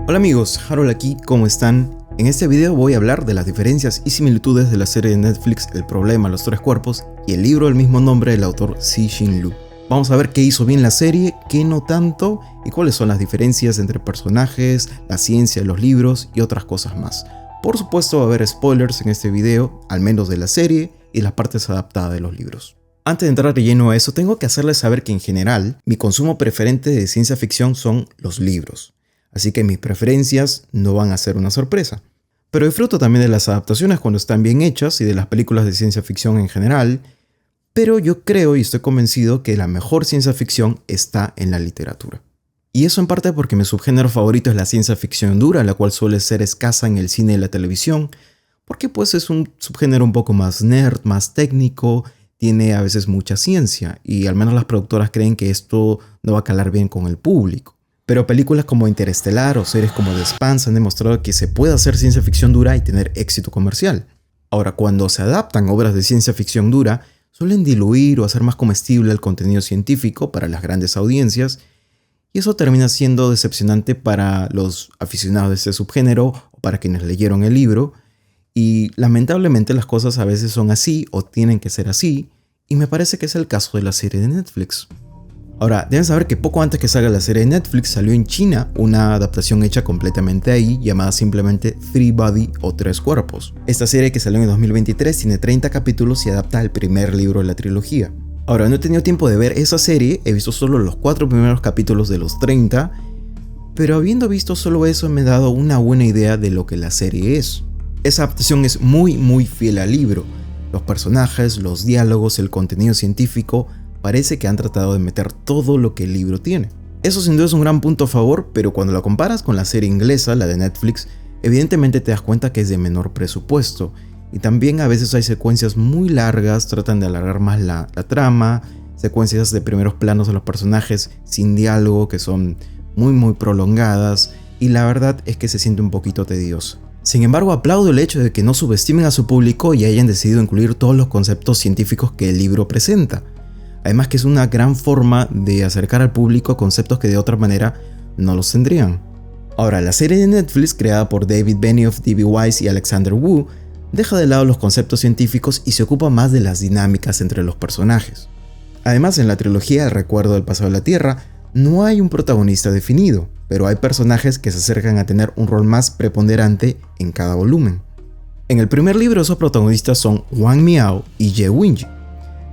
Hola amigos, Harold aquí, ¿cómo están? En este video voy a hablar de las diferencias y similitudes de la serie de Netflix El problema, los tres cuerpos y el libro del mismo nombre del autor Cixin Liu. Vamos a ver qué hizo bien la serie, qué no tanto y cuáles son las diferencias entre personajes, la ciencia de los libros y otras cosas más. Por supuesto va a haber spoilers en este video, al menos de la serie y las partes adaptadas de los libros. Antes de entrar de lleno a eso, tengo que hacerles saber que en general mi consumo preferente de ciencia ficción son los libros. Así que mis preferencias no van a ser una sorpresa. Pero disfruto también de las adaptaciones cuando están bien hechas y de las películas de ciencia ficción en general. Pero yo creo y estoy convencido que la mejor ciencia ficción está en la literatura. Y eso en parte porque mi subgénero favorito es la ciencia ficción dura, la cual suele ser escasa en el cine y la televisión. Porque pues es un subgénero un poco más nerd, más técnico, tiene a veces mucha ciencia. Y al menos las productoras creen que esto no va a calar bien con el público. Pero películas como Interestelar o series como The Expanse han demostrado que se puede hacer ciencia ficción dura y tener éxito comercial. Ahora, cuando se adaptan obras de ciencia ficción dura, suelen diluir o hacer más comestible el contenido científico para las grandes audiencias, y eso termina siendo decepcionante para los aficionados de este subgénero o para quienes leyeron el libro, y lamentablemente las cosas a veces son así o tienen que ser así, y me parece que es el caso de la serie de Netflix. Ahora, deben saber que poco antes que salga la serie de Netflix salió en China una adaptación hecha completamente ahí llamada simplemente Three Body o Tres Cuerpos. Esta serie que salió en 2023 tiene 30 capítulos y adapta al primer libro de la trilogía. Ahora, no he tenido tiempo de ver esa serie, he visto solo los 4 primeros capítulos de los 30, pero habiendo visto solo eso me he dado una buena idea de lo que la serie es. Esa adaptación es muy fiel al libro. Los personajes, los diálogos, el contenido científico, parece que han tratado de meter todo lo que el libro tiene. Eso sin duda es un gran punto a favor, pero cuando la comparas con la serie inglesa, la de Netflix, evidentemente te das cuenta que es de menor presupuesto. Y también a veces hay secuencias muy largas, tratan de alargar más la trama, secuencias de primeros planos de los personajes sin diálogo que son muy prolongadas, y la verdad es que se siente un poquito tedioso. Sin embargo, aplaudo el hecho de que no subestimen a su público y hayan decidido incluir todos los conceptos científicos que el libro presenta. Además que es una gran forma de acercar al público a conceptos que de otra manera no los tendrían. Ahora, la serie de Netflix creada por David Benioff, D.B. Weiss y Alexander Wu deja de lado los conceptos científicos y se ocupa más de las dinámicas entre los personajes. Además, en la trilogía El recuerdo del pasado de la Tierra no hay un protagonista definido, pero hay personajes que se acercan a tener un rol más preponderante en cada volumen. En el primer libro esos protagonistas son Wang Miao y Ye Wenji.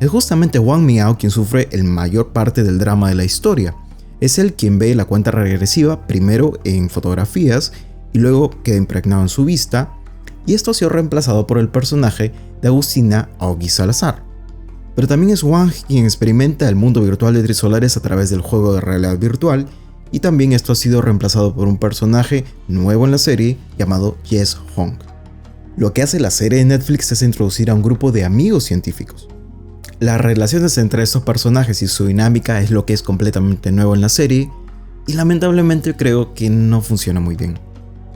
Es justamente Wang Miao quien sufre el mayor parte del drama de la historia. Es él quien ve la cuenta regresiva primero en fotografías y luego queda impregnado en su vista, y esto ha sido reemplazado por el personaje de Agustina Augie Salazar. Pero también es Wang quien experimenta el mundo virtual de Trisolares a través del juego de realidad virtual, y también esto ha sido reemplazado por un personaje nuevo en la serie llamado Yes Hong. Lo que hace la serie de Netflix es introducir a un grupo de amigos científicos. Las relaciones entre estos personajes y su dinámica es lo que es completamente nuevo en la serie, y lamentablemente creo que no funciona muy bien.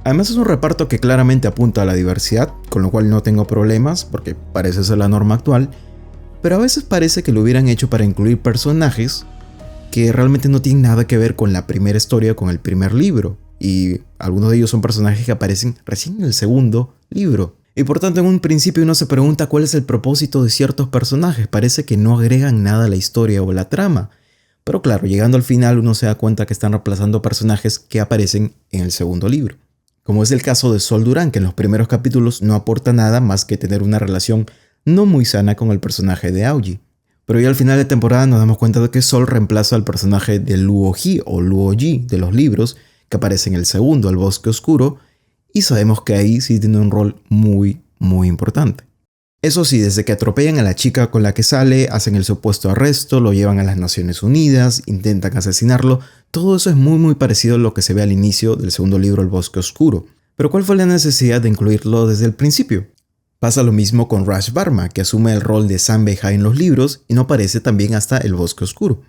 Además es un reparto que claramente apunta a la diversidad, con lo cual no tengo problemas porque parece ser la norma actual, pero a veces parece que lo hubieran hecho para incluir personajes que realmente no tienen nada que ver con la primera historia o con el primer libro, y algunos de ellos son personajes que aparecen recién en el segundo libro. Y por tanto en un principio uno se pregunta cuál es el propósito de ciertos personajes, parece que no agregan nada a la historia o la trama. Pero claro, llegando al final uno se da cuenta que están reemplazando personajes que aparecen en el segundo libro. Como es el caso de Sol Durán, que en los primeros capítulos no aporta nada más que tener una relación no muy sana con el personaje de Augie. Pero ya al final de temporada nos damos cuenta de que Sol reemplaza al personaje de Luo Ji o Luo Ji de los libros, que aparece en el segundo, El Bosque Oscuro, y sabemos que ahí sí tiene un rol muy importante. Eso sí, desde que atropellan a la chica con la que sale, hacen el supuesto arresto, lo llevan a las Naciones Unidas, intentan asesinarlo, todo eso es muy parecido a lo que se ve al inicio del segundo libro El Bosque Oscuro. Pero ¿cuál fue la necesidad de incluirlo desde el principio? Pasa lo mismo con Raj Varma, que asume el rol de Sam Beja en los libros y no aparece también hasta El Bosque Oscuro.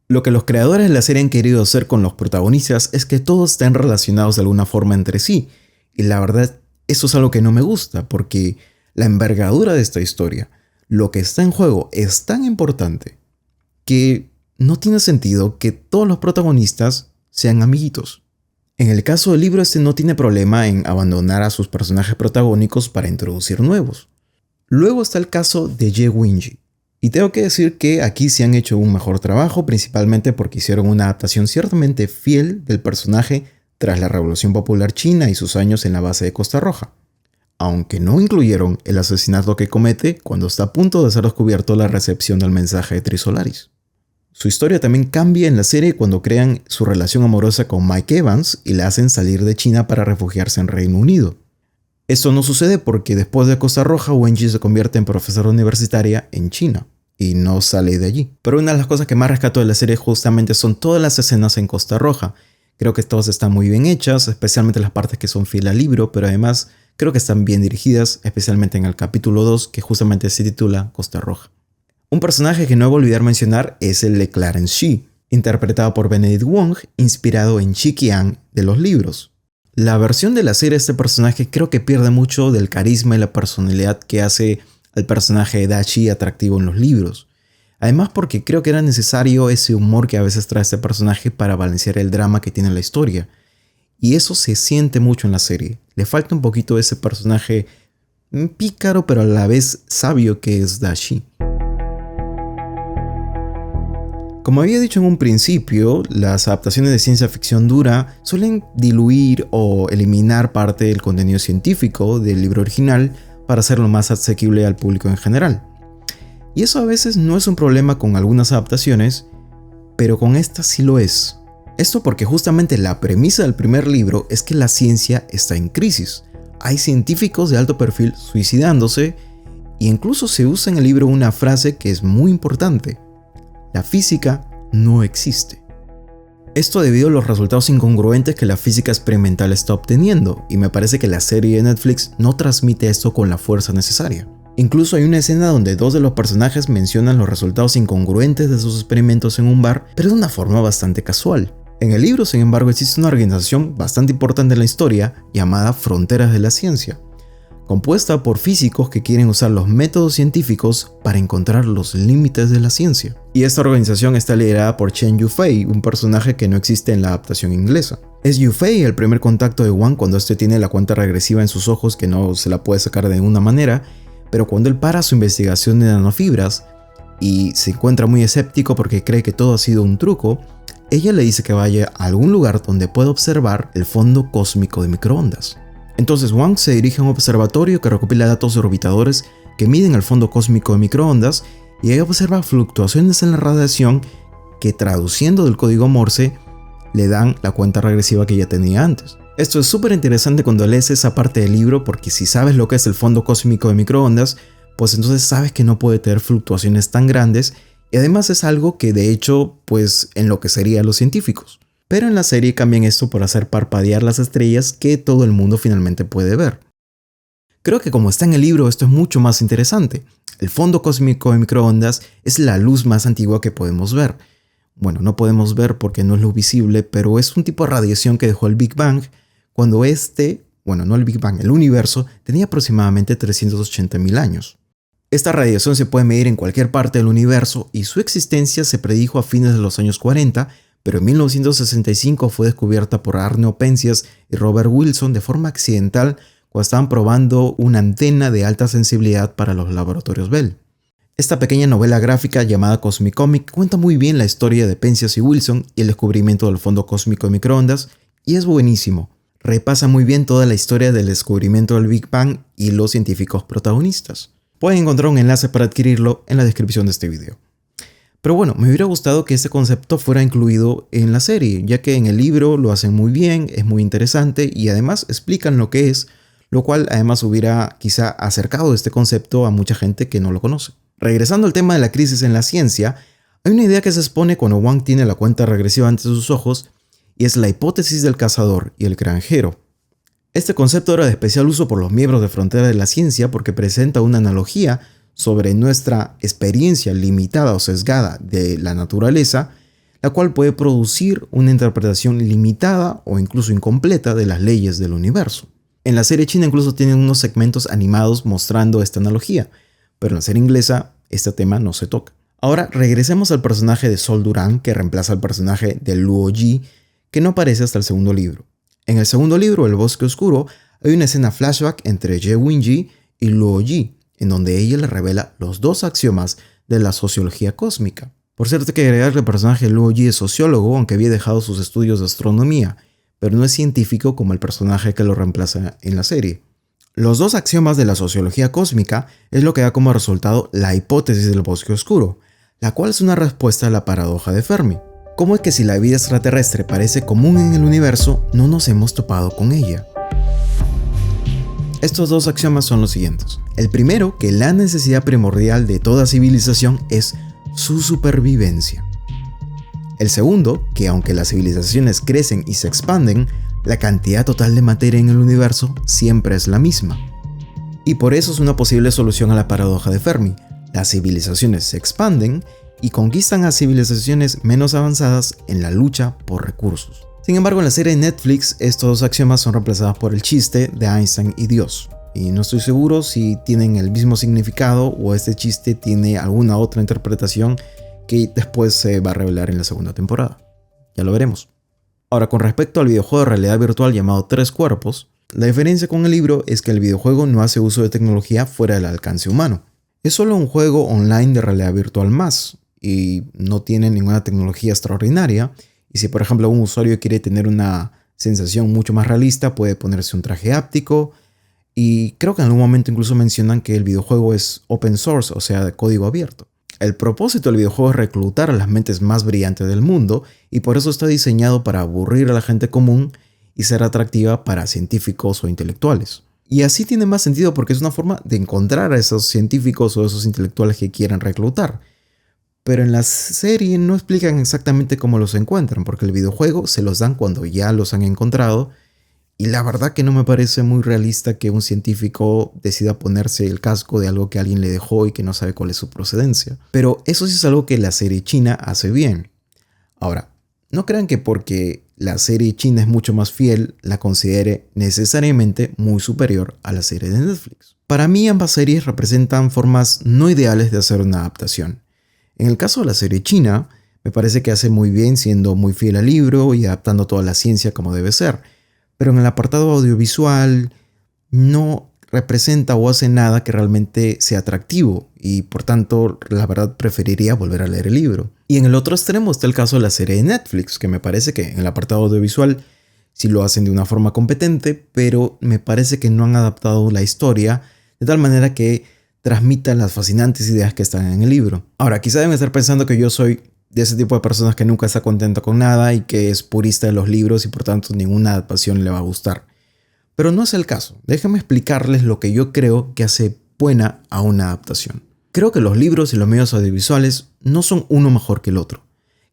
Lo que los creadores de la serie han querido hacer con los protagonistas es que todos estén relacionados de alguna forma entre sí, y la verdad, eso es algo que no me gusta, porque la envergadura de esta historia, lo que está en juego es tan importante que no tiene sentido que todos los protagonistas sean amiguitos. En el caso del libro, este no tiene problema en abandonar a sus personajes protagónicos para introducir nuevos. Luego está el caso de Ye Wenji. Y tengo que decir que aquí sí han hecho un mejor trabajo, principalmente porque hicieron una adaptación ciertamente fiel del personaje tras la Revolución Popular China y sus años en la base de Costa Roja, aunque no incluyeron el asesinato que comete cuando está a punto de ser descubierto la recepción del mensaje de Trisolaris. Su historia también cambia en la serie cuando crean su relación amorosa con Mike Evans y la hacen salir de China para refugiarse en Reino Unido. Esto no sucede porque después de Costa Roja, Wenji se convierte en profesora universitaria en China y no sale de allí. Pero una de las cosas que más rescato de la serie justamente son todas las escenas en Costa Roja. Creo que todas están muy bien hechas, especialmente las partes que son fieles al libro, pero además creo que están bien dirigidas, especialmente en el capítulo 2, que justamente se titula Costa Roja. Un personaje que no voy a olvidar mencionar es el de Clarence Shi, interpretado por Benedict Wong, inspirado en Chi Qian de los libros. La versión de la serie de este personaje creo que pierde mucho del carisma y la personalidad que hace al personaje de Da Chi atractivo en los libros. Además porque creo que era necesario ese humor que a veces trae este personaje para balancear el drama que tiene la historia. Y eso se siente mucho en la serie. Le falta un poquito de ese personaje pícaro pero a la vez sabio que es Da Chi. Como había dicho en un principio, las adaptaciones de ciencia ficción dura suelen diluir o eliminar parte del contenido científico del libro original para hacerlo más asequible al público en general. Y eso a veces no es un problema con algunas adaptaciones, pero con esta sí lo es. Esto porque justamente la premisa del primer libro es que la ciencia está en crisis. Hay científicos de alto perfil suicidándose y incluso se usa en el libro una frase que es muy importante. La física no existe. Esto debido a los resultados incongruentes que la física experimental está obteniendo, y me parece que la serie de Netflix no transmite esto con la fuerza necesaria. Incluso hay una escena donde dos de los personajes mencionan los resultados incongruentes de sus experimentos en un bar, pero de una forma bastante casual. En el libro, sin embargo, existe una organización bastante importante en la historia llamada Fronteras de la Ciencia, compuesta por físicos que quieren usar los métodos científicos para encontrar los límites de la ciencia. Y esta organización está liderada por Chen Yufei, un personaje que no existe en la adaptación inglesa. Es Yufei el primer contacto de Wang cuando este tiene la cuenta regresiva en sus ojos que no se la puede sacar de ninguna manera, pero cuando él para su investigación de nanofibras y se encuentra muy escéptico porque cree que todo ha sido un truco, ella le dice que vaya a algún lugar donde pueda observar el fondo cósmico de microondas. Entonces Wang se dirige a un observatorio que recopila datos de orbitadores que miden el fondo cósmico de microondas y ahí observa fluctuaciones en la radiación que, traduciendo del código Morse, le dan la cuenta regresiva que ya tenía antes. Esto es súper interesante cuando lees esa parte del libro porque si sabes lo que es el fondo cósmico de microondas, pues entonces sabes que no puede tener fluctuaciones tan grandes y además es algo que de hecho pues enloquecería a los científicos. Pero en la serie cambian esto por hacer parpadear las estrellas que todo el mundo finalmente puede ver. Creo que como está en el libro esto es mucho más interesante. El fondo cósmico de microondas es la luz más antigua que podemos ver. Bueno, no podemos ver porque no es luz visible, pero es un tipo de radiación que dejó el Big Bang cuando no el Big Bang, el universo tenía aproximadamente 380.000 años. Esta radiación se puede medir en cualquier parte del universo y su existencia se predijo a fines de los años 40, pero en 1965 fue descubierta por Arno Penzias y Robert Wilson de forma accidental cuando estaban probando una antena de alta sensibilidad para los laboratorios Bell. Esta pequeña novela gráfica llamada Cosmicomic cuenta muy bien la historia de Penzias y Wilson y el descubrimiento del fondo cósmico de microondas y es buenísimo. Repasa muy bien toda la historia del descubrimiento del Big Bang y los científicos protagonistas. Pueden encontrar un enlace para adquirirlo en la descripción de este video. Pero bueno, me hubiera gustado que este concepto fuera incluido en la serie, ya que en el libro lo hacen muy bien, es muy interesante y además explican lo que es, lo cual además hubiera quizá acercado este concepto a mucha gente que no lo conoce. Regresando al tema de la crisis en la ciencia, hay una idea que se expone cuando Wang tiene la cuenta regresiva ante sus ojos y es la hipótesis del cazador y el granjero. Este concepto era de especial uso por los miembros de Frontera de la Ciencia porque presenta una analogía sobre nuestra experiencia limitada o sesgada de la naturaleza, la cual puede producir una interpretación limitada o incluso incompleta de las leyes del universo. En la serie china incluso tienen unos segmentos animados mostrando esta analogía, pero en la serie inglesa este tema no se toca. Ahora regresemos al personaje de Sol Duran que reemplaza al personaje de Luo Ji, que no aparece hasta el segundo libro. En el segundo libro, El Bosque Oscuro, hay una escena flashback entre Ye Wenji y Luo Yi, en donde ella le revela los 2 axiomas de la sociología cósmica. Por cierto, hay que agregar que el personaje Luo Yi es sociólogo, aunque había dejado sus estudios de astronomía, pero no es científico como el personaje que lo reemplaza en la serie. Los 2 axiomas de la sociología cósmica es lo que da como resultado la hipótesis del bosque oscuro, la cual es una respuesta a la paradoja de Fermi. ¿Cómo es que si la vida extraterrestre parece común en el universo, no nos hemos topado con ella? Estos 2 axiomas son los siguientes. El primero, que la necesidad primordial de toda civilización es su supervivencia. El segundo, que aunque las civilizaciones crecen y se expanden, la cantidad total de materia en el universo siempre es la misma. Y por eso es una posible solución a la paradoja de Fermi. Las civilizaciones se expanden y conquistan a civilizaciones menos avanzadas en la lucha por recursos. Sin embargo, en la serie de Netflix, estos 2 axiomas son reemplazados por el chiste de Einstein y Dios. Y no estoy seguro si tienen el mismo significado o este chiste tiene alguna otra interpretación que después se va a revelar en la segunda temporada. Ya lo veremos. Ahora, con respecto al videojuego de realidad virtual llamado Tres Cuerpos, la diferencia con el libro es que el videojuego no hace uso de tecnología fuera del alcance humano. Es solo un juego online de realidad virtual más y no tiene ninguna tecnología extraordinaria. Y si por ejemplo un usuario quiere tener una sensación mucho más realista, puede ponerse un traje áptico. Y creo que en algún momento incluso mencionan que el videojuego es open source, o sea, de código abierto. El propósito del videojuego es reclutar a las mentes más brillantes del mundo y por eso está diseñado para aburrir a la gente común y ser atractiva para científicos o intelectuales. Y así tiene más sentido porque es una forma de encontrar a esos científicos o esos intelectuales que quieran reclutar. Pero en la serie no explican exactamente cómo los encuentran, porque el videojuego se los dan cuando ya los han encontrado. Y la verdad que no me parece muy realista que un científico decida ponerse el casco de algo que alguien le dejó y que no sabe cuál es su procedencia. Pero eso sí es algo que la serie china hace bien. Ahora, no crean que porque la serie china es mucho más fiel, la considere necesariamente muy superior a la serie de Netflix. Para mí ambas series representan formas no ideales de hacer una adaptación. En el caso de la serie china, me parece que hace muy bien siendo muy fiel al libro y adaptando toda la ciencia como debe ser. Pero en el apartado audiovisual no representa o hace nada que realmente sea atractivo y por tanto la verdad preferiría volver a leer el libro. Y en el otro extremo está el caso de la serie de Netflix, que me parece que en el apartado audiovisual sí lo hacen de una forma competente, pero me parece que no han adaptado la historia de tal manera que transmitan las fascinantes ideas que están en el libro. Ahora, quizá deben estar pensando que yo soy de ese tipo de personas que nunca está contento con nada y que es purista de los libros y por tanto ninguna adaptación le va a gustar. Pero no es el caso. Déjenme explicarles lo que yo creo que hace buena a una adaptación. Creo que los libros y los medios audiovisuales no son uno mejor que el otro.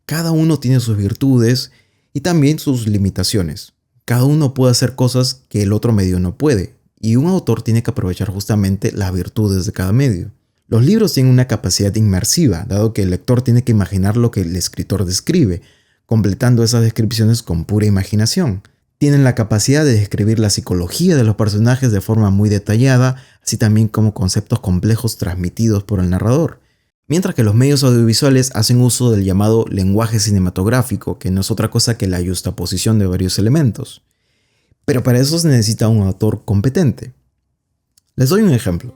Cada uno tiene sus virtudes y también sus limitaciones. Cada uno puede hacer cosas que el otro medio no puede y un autor tiene que aprovechar justamente las virtudes de cada medio. Los libros tienen una capacidad inmersiva, dado que el lector tiene que imaginar lo que el escritor describe, completando esas descripciones con pura imaginación. Tienen la capacidad de describir la psicología de los personajes de forma muy detallada, así también como conceptos complejos transmitidos por el narrador. Mientras que los medios audiovisuales hacen uso del llamado lenguaje cinematográfico, que no es otra cosa que la yuxtaposición de varios elementos. Pero para eso se necesita un autor competente. Les doy un ejemplo.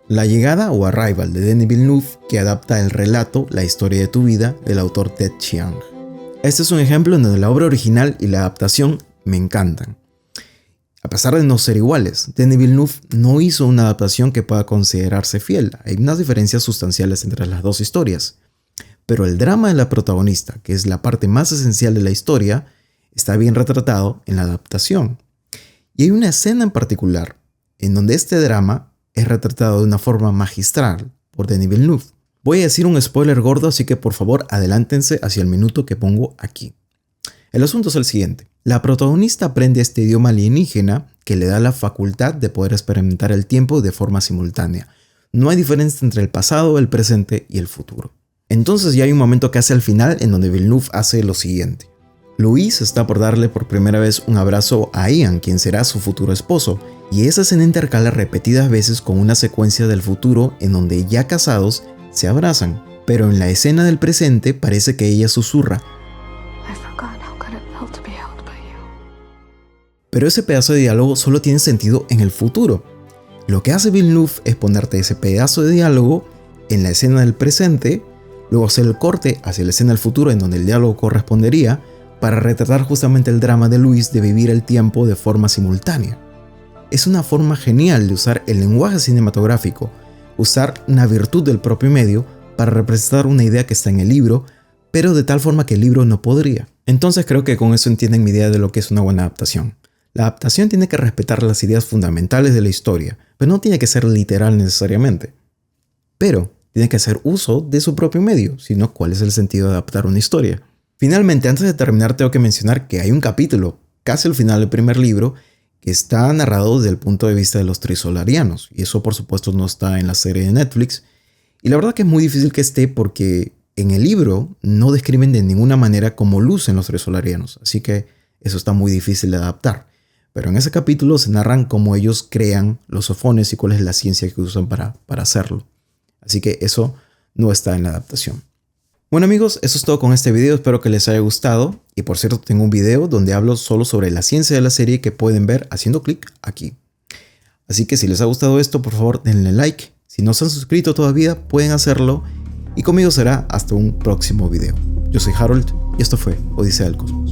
La llegada o Arrival de Denis Villeneuve, que adapta el relato La historia de tu vida del autor Ted Chiang. Este es un ejemplo en donde la obra original y la adaptación me encantan. A pesar de no ser iguales, Denis Villeneuve no hizo una adaptación que pueda considerarse fiel. Hay unas diferencias sustanciales entre las dos historias. Pero el drama de la protagonista, que es la parte más esencial de la historia, está bien retratado en la adaptación. Y hay una escena en particular en donde este drama es retratado de una forma magistral por Denis Villeneuve. Voy a decir un spoiler gordo, así que por favor adelántense hacia el minuto que pongo aquí. El asunto es el siguiente. La protagonista aprende este idioma alienígena que le da la facultad de poder experimentar el tiempo de forma simultánea. No hay diferencia entre el pasado, el presente y el futuro. Entonces ya hay un momento casi al final en donde Villeneuve hace lo siguiente. Louise está por darle por primera vez un abrazo a Ian, quien será su futuro esposo, y esa escena intercala repetidas veces con una secuencia del futuro en donde ya casados se abrazan, pero en la escena del presente parece que ella susurra. Pero ese pedazo de diálogo solo tiene sentido en el futuro. Lo que hace Villeneuve es ponerte ese pedazo de diálogo en la escena del presente, luego hacer el corte hacia la escena del futuro en donde el diálogo correspondería, para retratar justamente el drama de Luis de vivir el tiempo de forma simultánea. Es una forma genial de usar el lenguaje cinematográfico, usar una virtud del propio medio para representar una idea que está en el libro, pero de tal forma que el libro no podría. Entonces creo que con eso entienden mi idea de lo que es una buena adaptación. La adaptación tiene que respetar las ideas fundamentales de la historia, pero no tiene que ser literal necesariamente. Pero tiene que hacer uso de su propio medio, si no, ¿cuál es el sentido de adaptar una historia? Finalmente, antes de terminar, tengo que mencionar que hay un capítulo, casi al final del primer libro, que está narrado desde el punto de vista de los trisolarianos, y eso por supuesto no está en la serie de Netflix, y la verdad que es muy difícil que esté porque en el libro no describen de ninguna manera cómo lucen los trisolarianos, así que eso está muy difícil de adaptar. Pero en ese capítulo se narran cómo ellos crean los sofones y cuál es la ciencia que usan para hacerlo. Así que eso no está en la adaptación. Bueno amigos, eso es todo con este video, espero que les haya gustado. Y por cierto, tengo un video donde hablo solo sobre la ciencia de la serie que pueden ver haciendo clic aquí. Así que si les ha gustado esto, por favor denle like. Si no se han suscrito todavía, pueden hacerlo. Y conmigo será hasta un próximo video. Yo soy Harold y esto fue Odisea del Cosmos.